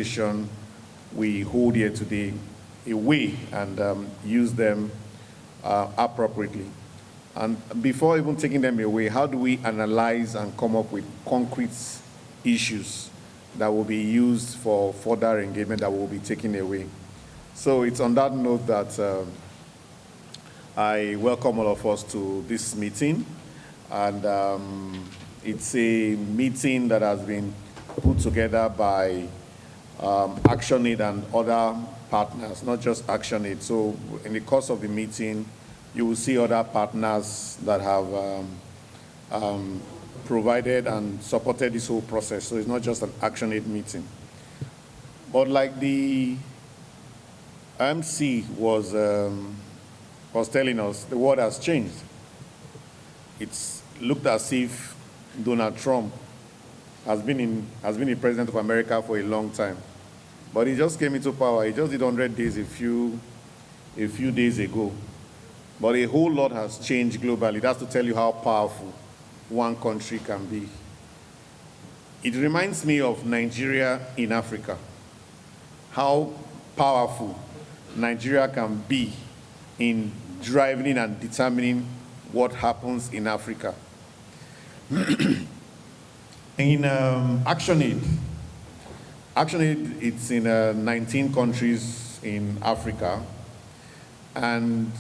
information we hold here today away and use them appropriately. And before even taking them away, how do we analyze and come up with concrete issues that will be used for further engagement that will be taken away? So it's on that note that I welcome all of us to this meeting. And it's a meeting that has been put together by ActionAid and other partners, not just ActionAid. So in the course of the meeting, you will see other partners that have provided and supported this whole process. So it's not just an ActionAid meeting. But like the MC was telling us, the world has changed. It's looked as if Donald Trump has been the president of America for a long time. But he just came into power. He just did 100 days a few days ago. But a whole lot has changed globally. That's to tell you how powerful one country can be. It reminds me of Nigeria in Africa, how powerful Nigeria can be in driving and determining what happens in Africa. In ActionAid, it's in 19 countries in Africa, and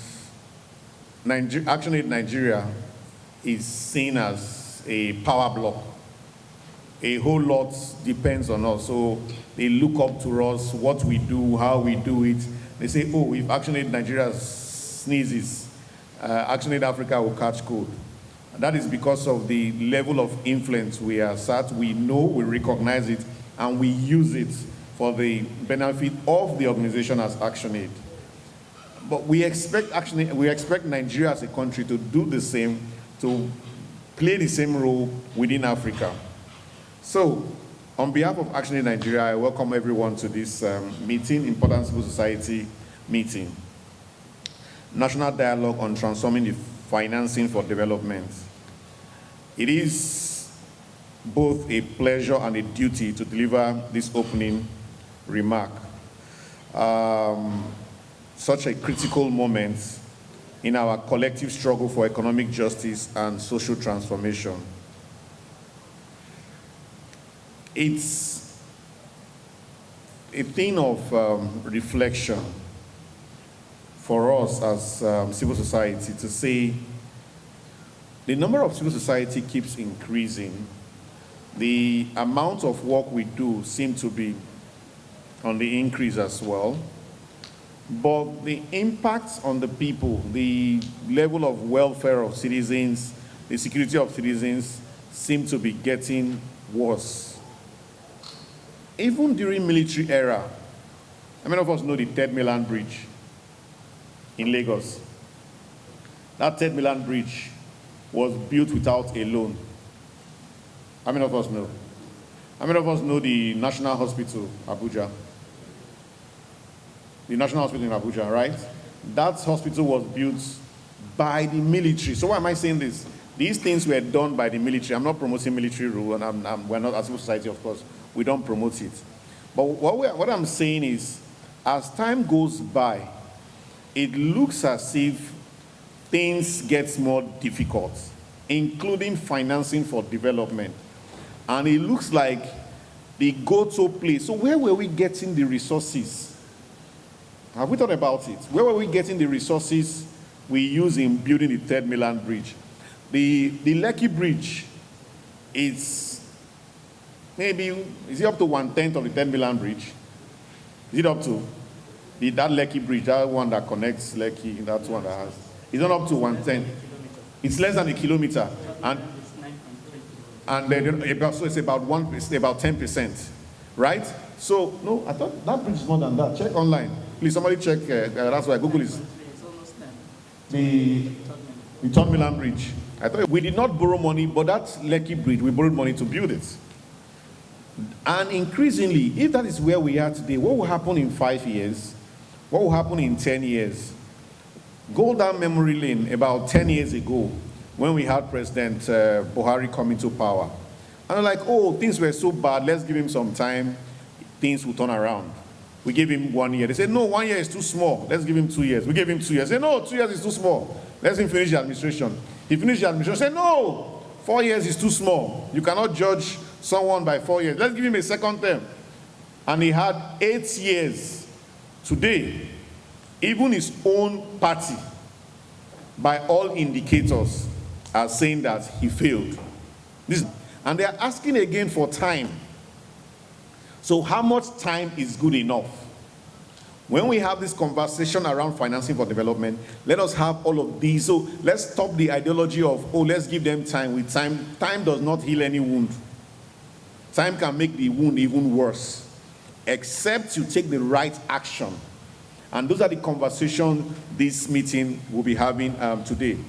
ActionAid Nigeria is seen as a power block. A whole lot depends on us, so they look up to us, what we do, how we do it. They say, oh, if ActionAid Nigeria sneezes, ActionAid Africa will catch cold. That is because of the level of influence we are at. We know, we recognize it, and we use it for the benefit of the organization as ActionAid. But we expect Nigeria as a country to do the same, to play the same role within Africa. So, on behalf of ActionAid Nigeria, I welcome everyone to this meeting, Important Civil Society meeting. National Dialogue on Transforming the Financing for Development. It is both a pleasure and a duty to deliver this opening remark. Such a critical moment in our collective struggle for economic justice and social transformation. It's a thing of reflection for us as civil society to say the number of civil society keeps increasing. The amount of work we do seems to be on the increase as well. But the impact on the people, the level of welfare of citizens, the security of citizens seem to be getting worse. Even during military era, how many of us know the Third Mainland Bridge in Lagos? That Third Mainland Bridge was built without a loan. How many of us know? How many of us know the National Hospital, Abuja? The National Hospital in Abuja, right? That hospital was built by the military. So why am I saying this? These things were done by the military. I'm not promoting military rule, and we're not, as a civil society, of course, we don't promote it. But what I'm saying is, as time goes by, it looks as if things get more difficult, including financing for development. And it looks like the go-to place. So where were we getting the resources? Have we thought about it? Where were we getting the resources we use in building the Third Mainland Bridge? The Lekki Bridge is maybe, is it up to 1/10 of the Third Mainland Bridge? Is it up to? That Lekki Bridge, that one that connects Lekki, that's one that has. It's not up to 1/10. It's less than a kilometer. And then, so it's about 10%, right? So, no, I thought that bridge is more than that. Check online. Please, somebody check, that's why Google is. The Third Mainland Bridge. I thought we did not borrow money, but that Lekki Bridge, we borrowed money to build it. And increasingly, if that is where we are today, what will happen in 5 years? What will happen in 10 years? Go down memory lane about 10 years ago when we had President Buhari come into power. And I'm like, oh, things were so bad, let's give him some time. things will turn around. We gave him 1 year. They said, no, 1 year is too small. Let's give him 2 years. We gave him 2 years. They said, no, 2 years is too small. Let's him finish the administration. He finished the administration. Said, no, 4 years is too small. You cannot judge someone by 4 years. Let's give him a second term. And he had 8 years. Today, even his own party, by all indicators, are saying that he failed. And they are asking again for time. So how much time is good enough? When we have this conversation around financing for development, let us have all of these. So let's stop the ideology of, oh, let's give them time. With time, time does not heal any wound. Time can make the wound even worse, except you take the right action. And those are the conversations this meeting will be having today.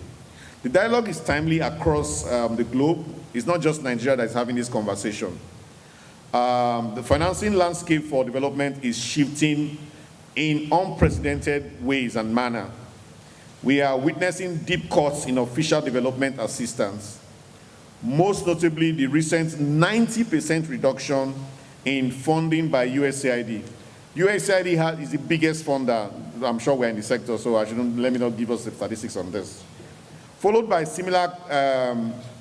The dialogue is timely across the globe. It's not just Nigeria that is having this conversation. The financing landscape for development is shifting in unprecedented ways and manner. We are witnessing deep cuts in official development assistance, most notably the recent 90% reduction in funding by USAID. USAID is the biggest funder. I'm sure we're in the sector, so let me not give us the statistics on this. Followed by similar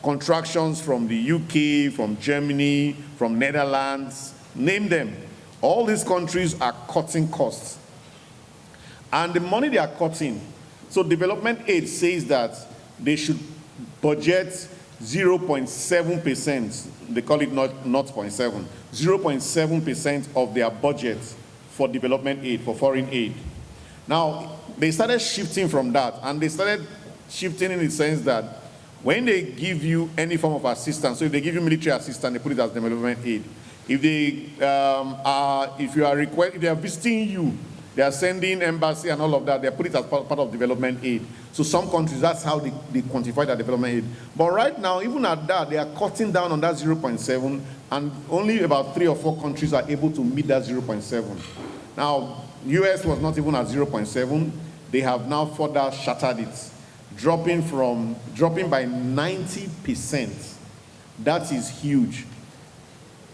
contractions from the UK, from Germany, from Netherlands, name them. All these countries are cutting costs. And the money they are cutting, so development aid says that they should budget 0.7%, they call it not 0.7, 0.7% of their budget for development aid, for foreign aid. Now, they started shifting from that, and they started shifting in the sense that when they give you any form of assistance, so if they give you military assistance, they put it as development aid. If they are visiting you, they are sending embassy and all of that, they put it as part of development aid. So some countries, that's how they quantify their development aid. But right now, even at that, they are cutting down on that 0.7, and only about 3 or 4 countries are able to meet that 0.7. Now, US was not even at 0.7. They have now further shattered it, dropping by 90%. That is huge.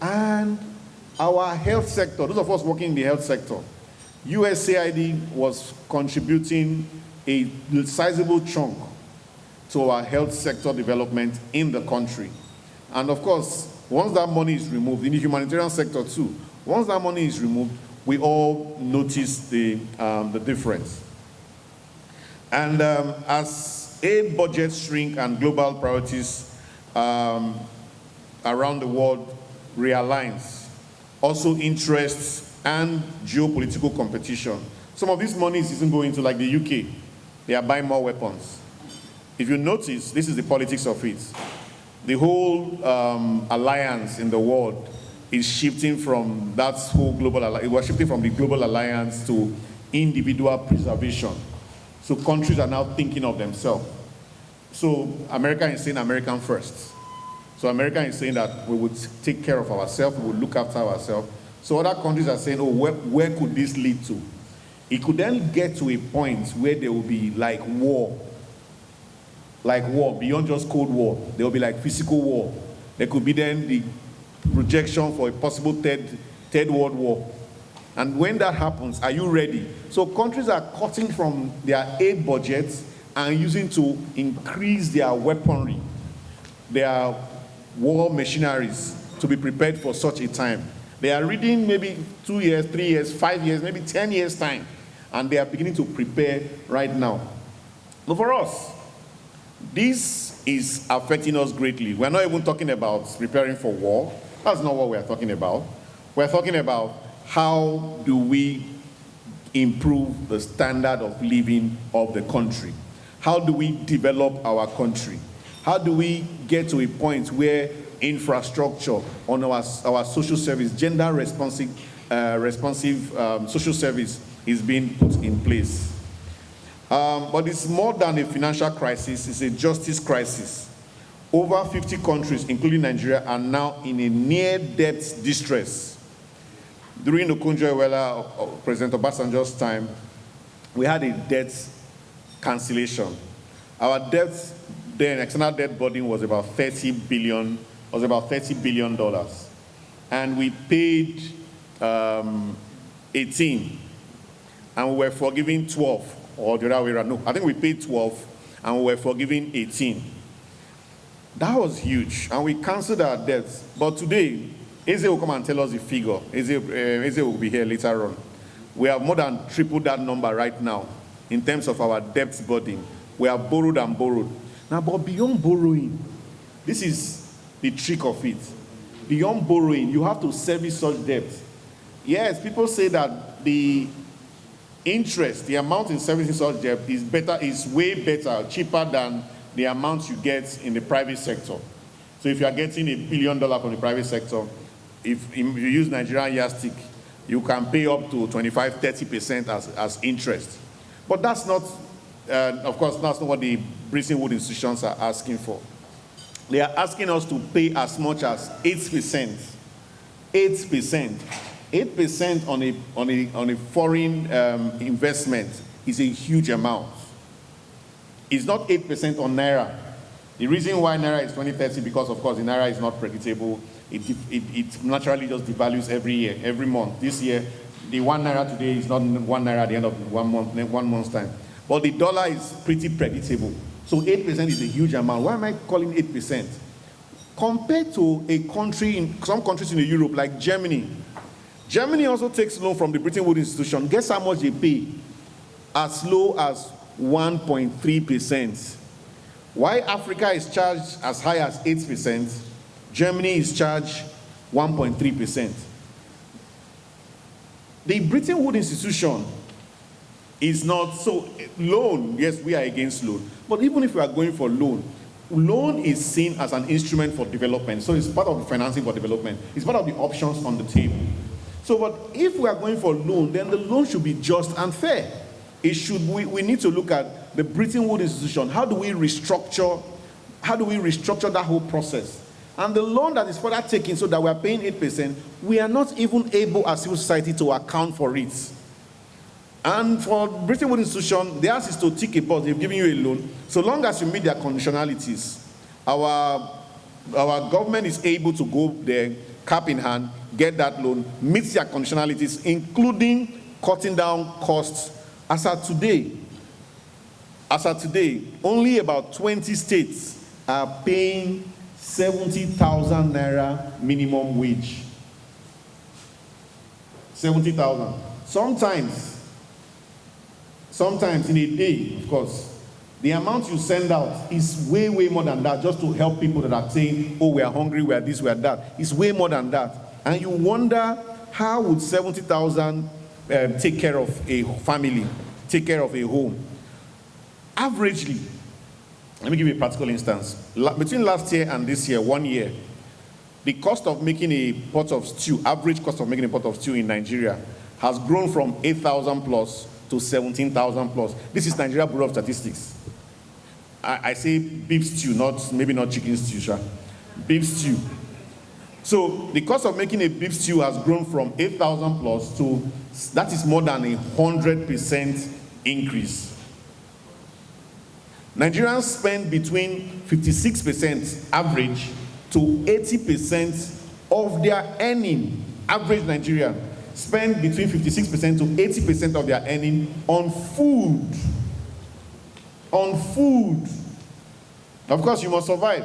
And our health sector, those of us working in the health sector, USAID was contributing a sizable chunk to our health sector development in the country. And of course, once that money is removed, in the humanitarian sector too, once that money is removed, we all notice the difference. And as aid budgets shrink and global priorities around the world realigns, also interests and geopolitical competition. Some of this money isn't going to, like the UK, they are buying more weapons. If you notice, this is the politics of it. The whole alliance in the world is shifting from that whole global alliance. It was shifting from the global alliance to individual preservation. So countries are now thinking of themselves. So America is saying American first. So America is saying that we would take care of ourselves, we would look after ourselves. So other countries are saying, oh, where could this lead to? It could then get to a point where there will be like war, beyond just Cold War. There will be like physical war. There could be then the projection for a possible third World War. And when that happens, are you ready? So countries are cutting from their aid budgets and using to increase their weaponry, their war machineries, to be prepared for such a time. They are reading maybe 2 years, 3 years, 5 years, maybe 10 years time, and they are beginning to prepare right now. But for us, this is affecting us greatly. We're not even talking about preparing for war. That's not what we're talking about. We're talking about how do we improve the standard of living of the country? How do we develop our country? How do we get to a point where infrastructure on our social service, gender responsive social service is being put in place? But it's more than a financial crisis, it's a justice crisis. Over 50 countries, including Nigeria, are now in a near-debt distress. During Oko-Jumbo, President Obasanjo's time, we had a debt cancellation. Our debt then, external debt burden was about $30 billion. And we paid 18, and we were forgiving 12, or the other way around. No, I think we paid 12, and we were forgiving 18. That was huge, and we canceled our debts. But today, Eze will come and tell us the figure. Eze will be here later on. We have more than tripled that number right now in terms of our debt burden. We have borrowed and borrowed. Now, but beyond borrowing, this is the trick of it. Beyond borrowing, you have to service such debt. Yes, people say that the interest, the amount in servicing such debt is way better, cheaper than the amount you get in the private sector. So if you are getting $1 billion from the private sector, if you use Nigerian yardstick, you can pay up to 25–30% as interest. But that's not, of course, that's not what the Bretton Woods institutions are asking for. They are asking us to pay as much as 8%. 8%. 8% on a foreign investment is a huge amount. It's not 8% on Naira. The reason why Naira is 2030 because, of course, the Naira is not predictable. It naturally just devalues every year, every month. This year, the 1 Naira today is not 1 Naira at the end of 1 month's time. But the dollar is pretty predictable. So 8% is a huge amount. Why am I calling 8%? Compared to a country, some countries in Europe, like Germany. Germany also takes loan from the Bretton Woods institution. Guess how much they pay? As low as 1.3%. Why Africa is charged as high as 8%, Germany is charged 1.3%. The Bretton Woods institution is not, so loan, yes, we are against loan, but even if we are going for loan, loan is seen as an instrument for development, so it's part of the financing for development. It's part of the options on the table. So, but if we are going for loan, then the loan should be just and fair. It should, we need to look at the Bretton Woods institution. How do we restructure that whole process? And the loan that is further taken so that we are paying 8%, we are not even able as civil society to account for it. And for Bretton Woods institution, the ask is to tick a box. They've given you a loan. So long as you meet their conditionalities, our government is able to go there, cap in hand, get that loan, meet their conditionalities, including cutting down costs. As of today, only about 20 states are paying 70,000 Naira minimum wage. 70,000. Sometimes in a day, of course, the amount you send out is way, way more than that, just to help people that are saying, oh, we are hungry, we are this, we are that. It's way more than that. And you wonder, how would 70,000 take care of a family, take care of a home? Averagely, let me give you a practical instance. Between last year and this year, 1 year, the cost of making a pot of stew, average cost of making a pot of stew in Nigeria, has grown from 8,000 plus to 17,000 plus. This is Nigeria Bureau of Statistics. I say beef stew, maybe not chicken stew, sure. Beef stew. So the cost of making a beef stew has grown from 8,000 plus to, that is more than 100% increase. Nigerians spend between 56% average to 80% of their earning. Average Nigerian spend between 56% to 80% of their earning on food. On food. Of course, you must survive.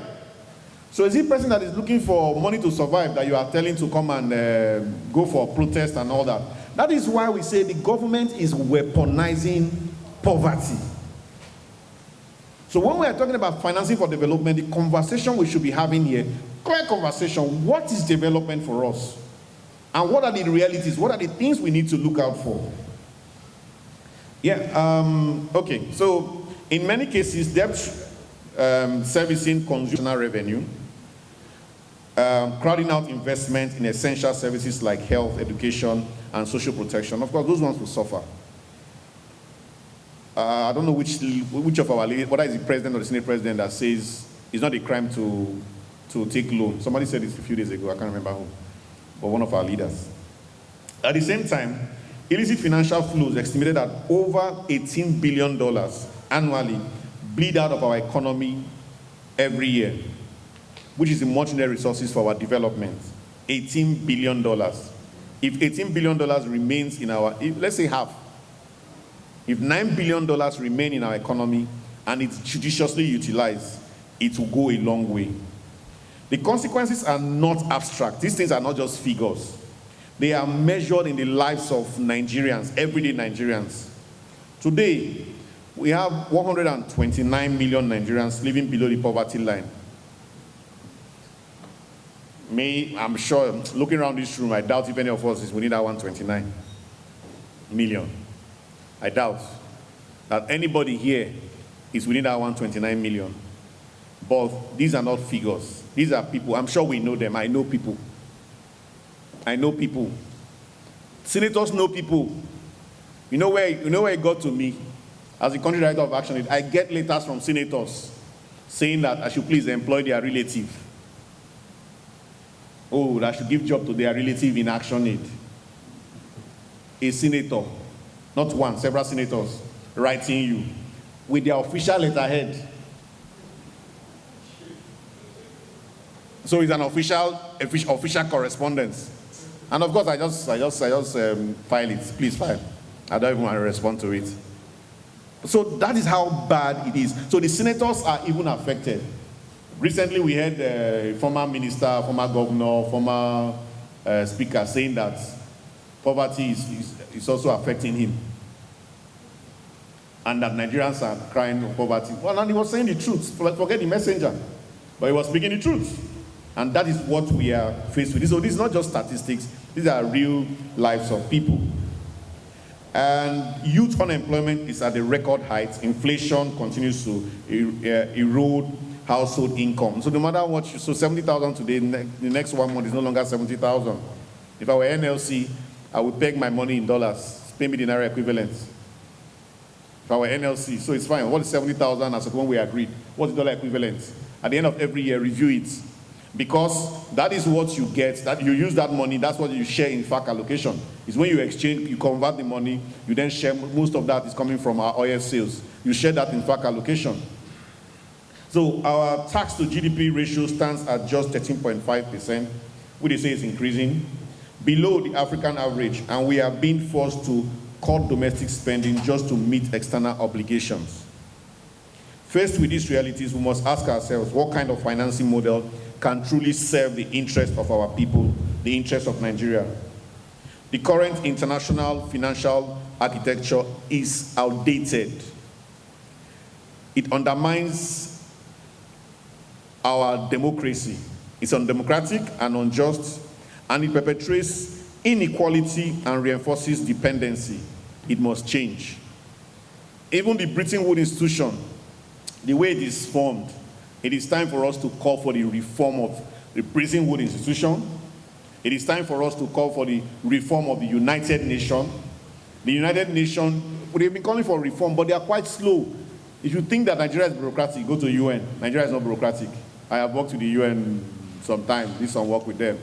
So is it a person that is looking for money to survive that you are telling to come and go for protest and all that? That is why we say the government is weaponizing poverty. So when we are talking about financing for development, the conversation we should be having here, clear conversation, what is development for us? And what are the realities? What are the things we need to look out for? Yeah, okay, so in many cases, debt servicing consumer revenue, crowding out investment in essential services like health, education, and social protection. Of course, those ones will suffer. I don't know which of our leaders, whether it's the president or the Senate president, that says it's not a crime to take loan. Somebody said this a few days ago, I can't remember who, but one of our leaders. At the same time, illicit financial flows estimated at over $18 billion annually bleed out of our economy every year, which is the much needed resources for our development. $18 billion. If $18 billion remains in our, let's say half, if $9 billion remain in our economy and it's judiciously utilized, it will go a long way. The consequences are not abstract. These things are not just figures. They are measured in the lives of Nigerians, everyday Nigerians. Today, we have 129 million Nigerians living below the poverty line. I'm sure, looking around this room, I doubt if any of us is within that 129 million. I doubt that anybody here is within that 129 million. But these are not figures. These are people. I'm sure we know them. I know people. I know people. Senators know people. You know where it got to me? As the country director of ActionAid, I get letters from senators saying that I should please employ their relative. Oh, that I should give job to their relative in ActionAid. A senator, not one, several senators, writing you with their official letterhead. So it's an official correspondence. And of course, I just file it. Please file. I don't even want to respond to it. So that is how bad it is. So the senators are even affected. Recently, we had a former minister, former governor, former speaker saying that poverty is also affecting him. And that Nigerians are crying for poverty. Well, and he was saying the truth. Forget the messenger. But he was speaking the truth. And that is what we are faced with. So this is not just statistics. These are real lives of people. And youth unemployment is at a record height. Inflation continues to erode household income. So no matter what, so 70,000 today, the next 1 month is no longer 70,000. If I were NLC, I would peg my money in dollars, pay me the Naira equivalent. If I were NLC, so it's fine. What is 70,000 as when we agreed? What's the dollar equivalent? At the end of every year, review it. Because that is what you get, that you use that money, that's what you share in FAC allocation. It's when you exchange, you convert the money, you then share, most of that is coming from our oil sales. You share that in FAC allocation. So our tax to GDP ratio stands at just 13.5%, which they say is increasing, below the African average, and we are being forced to cut domestic spending just to meet external obligations. Faced with these realities, we must ask ourselves what kind of financing model can truly serve the interest of our people, the interest of Nigeria. The current international financial architecture is outdated. It undermines our democracy. It's undemocratic and unjust, and it perpetuates inequality and reinforces dependency. It must change. Even the Bretton Woods institution, the way it is formed, it is time for us to call for the reform of the Bretton Woods institution. It is time for us to call for the reform of the United Nations. The United Nations, they've been calling for reform, but they are quite slow. If you think that Nigeria is bureaucratic, go to UN. Nigeria is not bureaucratic. I have worked with the UN sometime, did some work with them,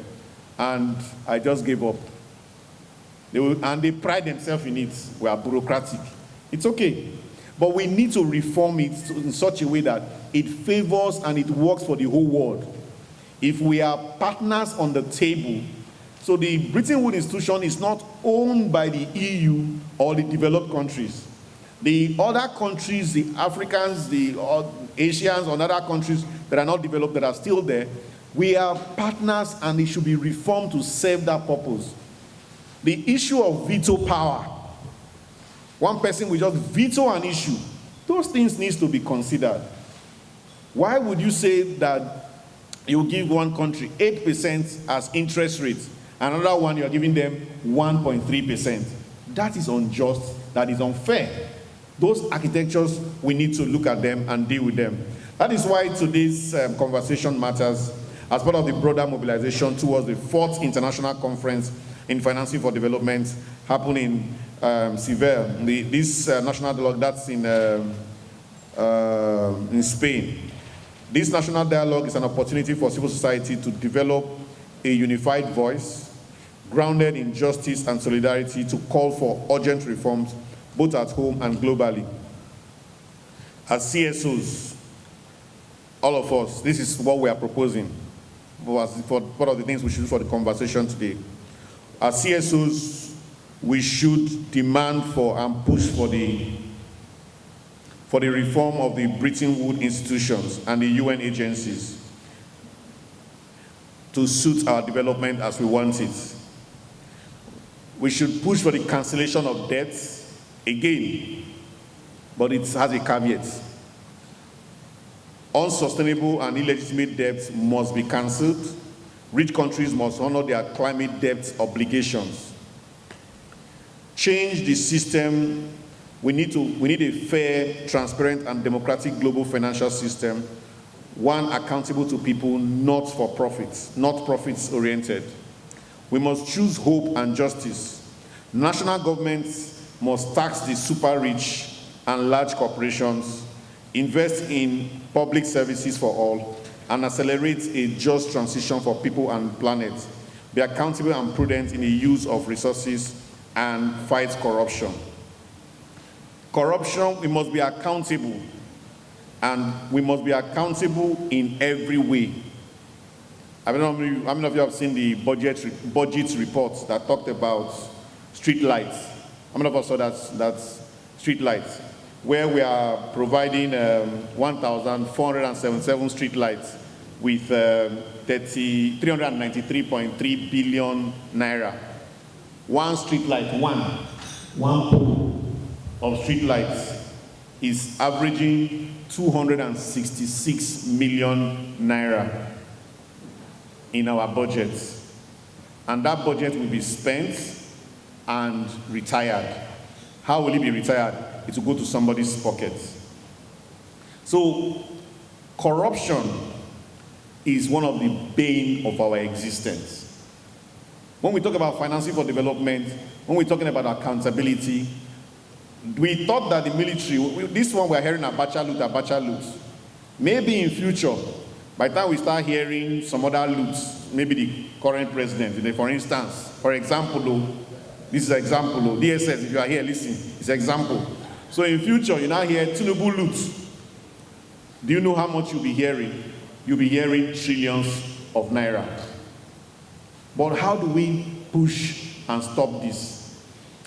and I just gave up. They pride themselves in it. We are bureaucratic. It's okay. But we need to reform it in such a way that it favors and it works for the whole world. If we are partners on the table, so the Bretton Woods institution is not owned by the EU or the developed countries. The other countries, the Africans, the Asians, or other countries that are not developed, that are still there, we are partners and it should be reformed to serve that purpose. The issue of veto power, one person will just veto an issue. Those things need to be considered. Why would you say that you give one country 8% as interest rates, another one you are giving them 1.3%? That is unjust, that is unfair. Those architectures, we need to look at them and deal with them. That is why today's conversation matters as part of the broader mobilization towards the 4th International Conference in Financing for Development happening in Seville. This national dialogue, that's in Spain. This national dialogue is an opportunity for civil society to develop a unified voice, grounded in justice and solidarity, to call for urgent reforms, both at home and globally. As CSOs, all of us, this is what we are proposing for part of the things we should do for the conversation today. As CSOs, we should demand for and push for the reform of the Bretton Woods institutions and the UN agencies to suit our development as we want it. We should push for the cancellation of debts again, but it has a caveat. Unsustainable and illegitimate debts must be cancelled. Rich countries must honor their climate debt obligations. Change the system. We need a fair, transparent, and democratic global financial system, one accountable to people, not for profits, not profits-oriented. We must choose hope and justice. National governments must tax the super rich and large corporations, invest in public services for all, and accelerate a just transition for people and planet. Be accountable and prudent in the use of resources and fight corruption. Corruption, we must be accountable, and we must be accountable in every way. I don't know how many of you have seen the budget reports that talked about street lights. How many of us saw that street lights, where we are providing 1,477 street lights with 393.3 billion naira. One street light, one pole of street lights is averaging 266 million naira in our budget. And that budget will be spent and retired. How will it be retired? It will go to somebody's pocket. So corruption is one of the bane of our existence. When we talk about financing for development, when we're talking about accountability, we thought that the military, this one we're hearing Abacha loot. Maybe in future, by the time we start hearing some other loots, maybe the current president, for instance, for example, this is an example, DSS, if you are here, listen, it's an example. So in future, you now hear TINUBU loot. Do you know how much you'll be hearing? You'll be hearing trillions of naira. But how do we push and stop this?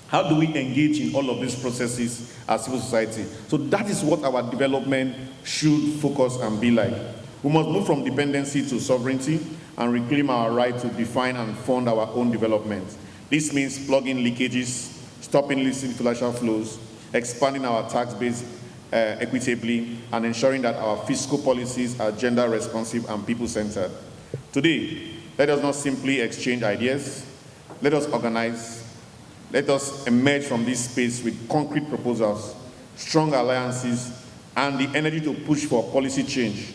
How do we engage in all of these processes as civil society? So that is what our development should focus and be like. We must move from dependency to sovereignty and reclaim our right to define and fund our own development. This means plugging leakages, stopping illicit financial flows, expanding our tax base equitably, and ensuring that our fiscal policies are gender responsive and people-centered. Today, let us not simply exchange ideas. Let us organize. Let us emerge from this space with concrete proposals, strong alliances, and the energy to push for policy change.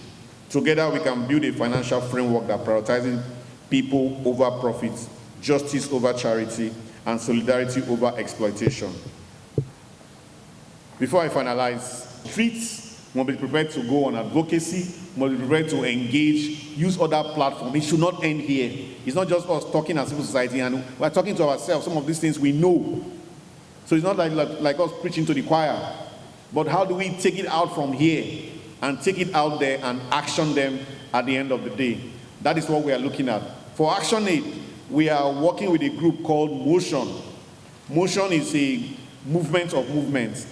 Together, we can build a financial framework that prioritizes people over profits, justice over charity, and solidarity over exploitation. Before I finalize, streets must be prepared to go on advocacy, must be prepared to engage, use other platforms. It should not end here. It's not just us talking as civil society, and we're talking to ourselves. Some of these things we know. So it's not like us preaching to the choir. But how do we take it out from here and take it out there and action them at the end of the day? That is what we are looking at. For ActionAid, we are working with a group called Motion. Motion is a movement of movements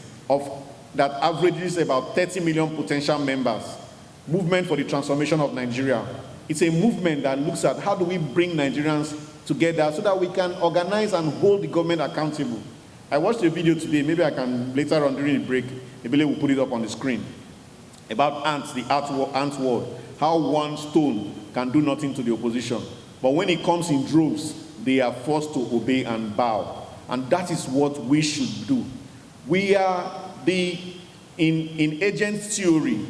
that averages about 30 million potential members. Movement for the transformation of Nigeria. It's a movement that looks at how do we bring Nigerians together so that we can organize and hold the government accountable. I watched a video today, maybe I can later on during the break, maybe we'll put it up on the screen, about ants, the ant world, how one stone can do nothing to the opposition. But when it comes in droves, they are forced to obey and bow. And that is what we should do. We are in agent theory,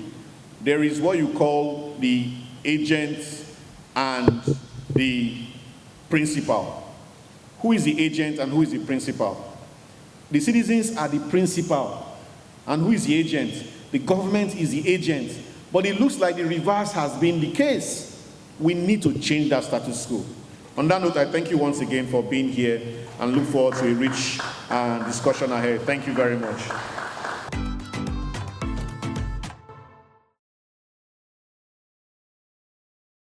there is what you call the agent and the principal. Who is the agent and who is the principal? The citizens are the principal. And who is the agent? The government is the agent. But it looks like the reverse has been the case. We need to change that status quo. On that note, I thank you once again for being here and look forward to a rich discussion ahead. Thank you very much.